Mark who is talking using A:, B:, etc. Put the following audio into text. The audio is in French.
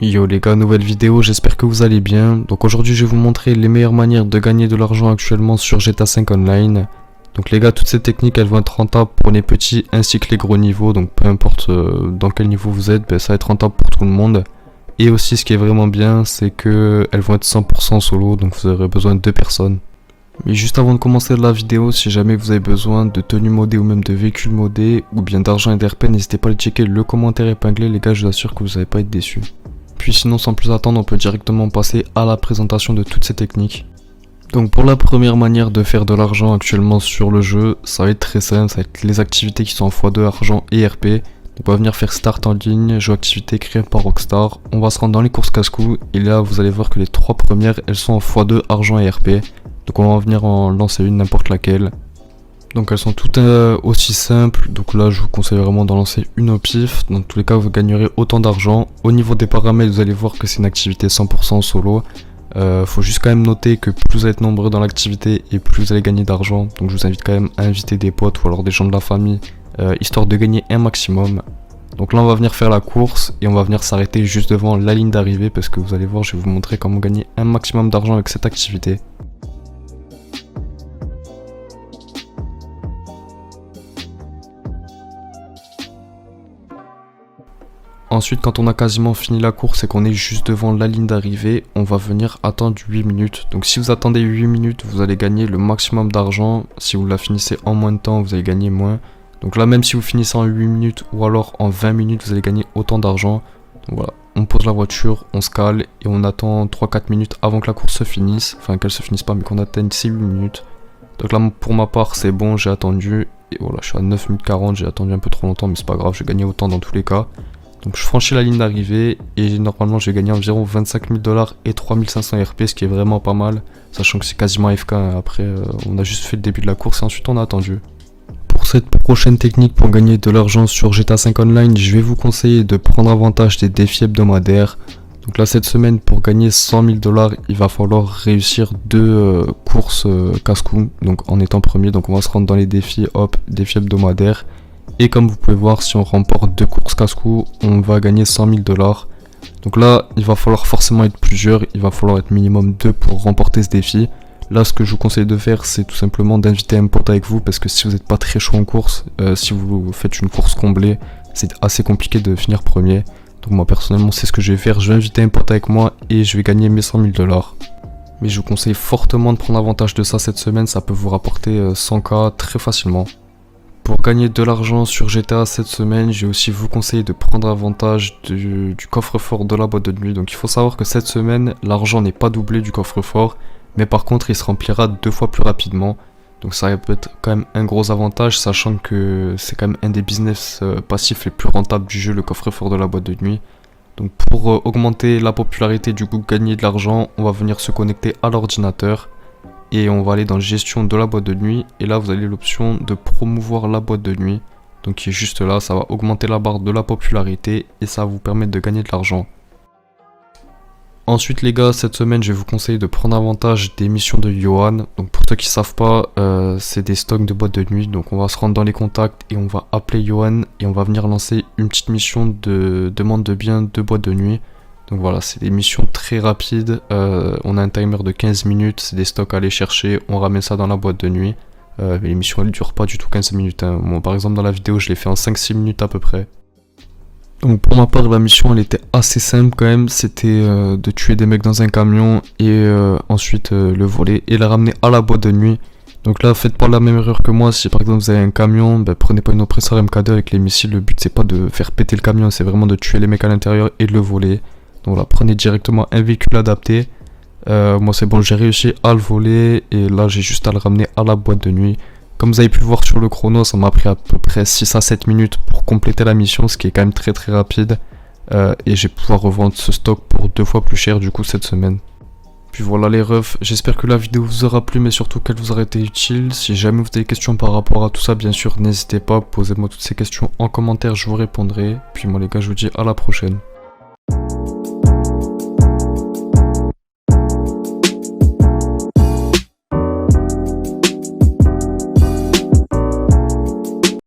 A: Yo les gars, nouvelle vidéo, j'espère que vous allez bien. Donc aujourd'hui je vais vous montrer les meilleures manières de gagner de l'argent actuellement sur GTA 5 Online. Donc les gars, toutes ces techniques elles vont être rentables pour les petits ainsi que les gros niveaux. Donc peu importe dans quel niveau vous êtes, ça va être rentable pour tout le monde. Et aussi ce qui est vraiment bien, c'est que elles vont être 100% solo, donc vous aurez besoin de 2 personnes. Mais juste avant de commencer la vidéo, si jamais vous avez besoin de tenues modées ou même de véhicules modés, ou bien d'argent et d'RP, n'hésitez pas à checker le commentaire épinglé les gars, je vous assure que vous n'allez pas être déçus. Puis sinon, sans plus attendre, on peut directement passer à la présentation de toutes ces techniques. Donc pour la première manière de faire de l'argent actuellement sur le jeu, ça va être très simple, ça va être les activités qui sont en x2 argent et RP. Donc on va venir faire start en ligne, jeu activité créé par Rockstar. On va se rendre dans les courses casse-cou et là vous allez voir que les 3 premières elles sont en x2 argent et RP. Donc on va venir en lancer une, n'importe laquelle. Donc elles sont toutes aussi simples, donc là je vous conseille vraiment d'en lancer une au pif. Dans tous les cas vous gagnerez autant d'argent. Au niveau des paramètres vous allez voir que c'est une activité 100% solo. Faut juste quand même noter que plus vous êtes nombreux dans l'activité et plus vous allez gagner d'argent. Donc je vous invite quand même à inviter des potes ou alors des gens de la famille, histoire de gagner un maximum. Donc là on va venir faire la course et on va venir s'arrêter juste devant la ligne d'arrivée parce que vous allez voir, je vais vous montrer comment gagner un maximum d'argent avec cette activité. Ensuite, quand on a quasiment fini la course et qu'on est juste devant la ligne d'arrivée, on va venir attendre 8 minutes. Donc si vous attendez 8 minutes, vous allez gagner le maximum d'argent. Si vous la finissez en moins de temps, vous allez gagner moins. Donc là, même si vous finissez en 8 minutes ou alors en 20 minutes, vous allez gagner autant d'argent. Donc voilà, on pose la voiture, on se cale et on attend 3-4 minutes avant que la course se finisse. Enfin, qu'elle se finisse pas, mais qu'on atteigne ces 8 minutes. Donc là, pour ma part, c'est bon, j'ai attendu. Et voilà, je suis à 9 minutes 40, j'ai attendu un peu trop longtemps, mais c'est pas grave, j'ai gagné autant dans tous les cas. Donc je franchis la ligne d'arrivée et normalement je vais gagner environ 25 000 $ et 3500 RP, ce qui est vraiment pas mal, sachant que c'est quasiment AFK. Après on a juste fait le début de la course et ensuite on a attendu. Pour cette prochaine technique pour gagner de l'argent sur GTA 5 Online, je vais vous conseiller de prendre avantage des défis hebdomadaires. Donc là cette semaine pour gagner 100 000 $, il va falloir réussir 2 courses casse-cou, donc en étant premier. Donc on va se rendre dans les défis, hop, défis hebdomadaires. Et comme vous pouvez voir, si on remporte 2 courses casse-cou, on va gagner 100 000 $. Donc là, il va falloir forcément être plusieurs, il va falloir être minimum 2 pour remporter ce défi. Là, ce que je vous conseille de faire, c'est tout simplement d'inviter un pote avec vous, parce que si vous n'êtes pas très chaud en course, si vous faites une course comblée, c'est assez compliqué de finir premier. Donc moi personnellement, c'est ce que je vais faire, je vais inviter un pote avec moi et je vais gagner mes 100 000 $. Mais je vous conseille fortement de prendre avantage de ça cette semaine, ça peut vous rapporter 100K très facilement. Pour gagner de l'argent sur GTA cette semaine, je vais aussi vous conseiller de prendre avantage du coffre-fort de la boîte de nuit. Donc il faut savoir que cette semaine, l'argent n'est pas doublé du coffre-fort, mais par contre il se remplira 2 fois plus rapidement. Donc ça peut être quand même un gros avantage, sachant que c'est quand même un des business passifs les plus rentables du jeu, le coffre-fort de la boîte de nuit. Donc pour augmenter la popularité, du coup gagner de l'argent, on va venir se connecter à l'ordinateur. Et on va aller dans gestion de la boîte de nuit. Et là vous avez l'option de promouvoir la boîte de nuit. Donc qui est juste là, ça va augmenter la barre de la popularité. Et ça va vous permettre de gagner de l'argent. Ensuite les gars, cette semaine je vais vous conseiller de prendre avantage des missions de Johan. Donc pour ceux qui ne savent pas, c'est des stocks de boîtes de nuit. Donc on va se rendre dans les contacts et on va appeler Johan. Et on va venir lancer une petite mission de demande de biens de boîte de nuit. Donc voilà, c'est des missions très rapides, on a un timer de 15 minutes, c'est des stocks à aller chercher, on ramène ça dans la boîte de nuit. Mais les missions elles durent pas du tout 15 minutes, hein. Moi, par exemple dans la vidéo je l'ai fait en 5-6 minutes à peu près. Donc pour ma part la mission elle était assez simple quand même, c'était de tuer des mecs dans un camion et ensuite le voler et la ramener à la boîte de nuit. Donc là faites pas la même erreur que moi, si par exemple vous avez un camion, prenez pas une oppresseur MK2 avec les missiles, le but c'est pas de faire péter le camion, c'est vraiment de tuer les mecs à l'intérieur et de le voler. Donc là, prenez directement un véhicule adapté. Moi c'est bon, j'ai réussi à le voler et là j'ai juste à le ramener à la boîte de nuit. Comme vous avez pu voir sur le chrono, ça m'a pris à peu près 6 à 7 minutes pour compléter la mission, ce qui est quand même très rapide. Et je vais pouvoir revendre ce stock pour 2 fois plus cher du coup cette semaine. Puis voilà les refs, j'espère que la vidéo vous aura plu mais surtout qu'elle vous aura été utile. Si jamais vous avez des questions par rapport à tout ça, bien sûr n'hésitez pas, posez-moi toutes ces questions en commentaire, je vous répondrai. Puis moi les gars, je vous dis à la prochaine.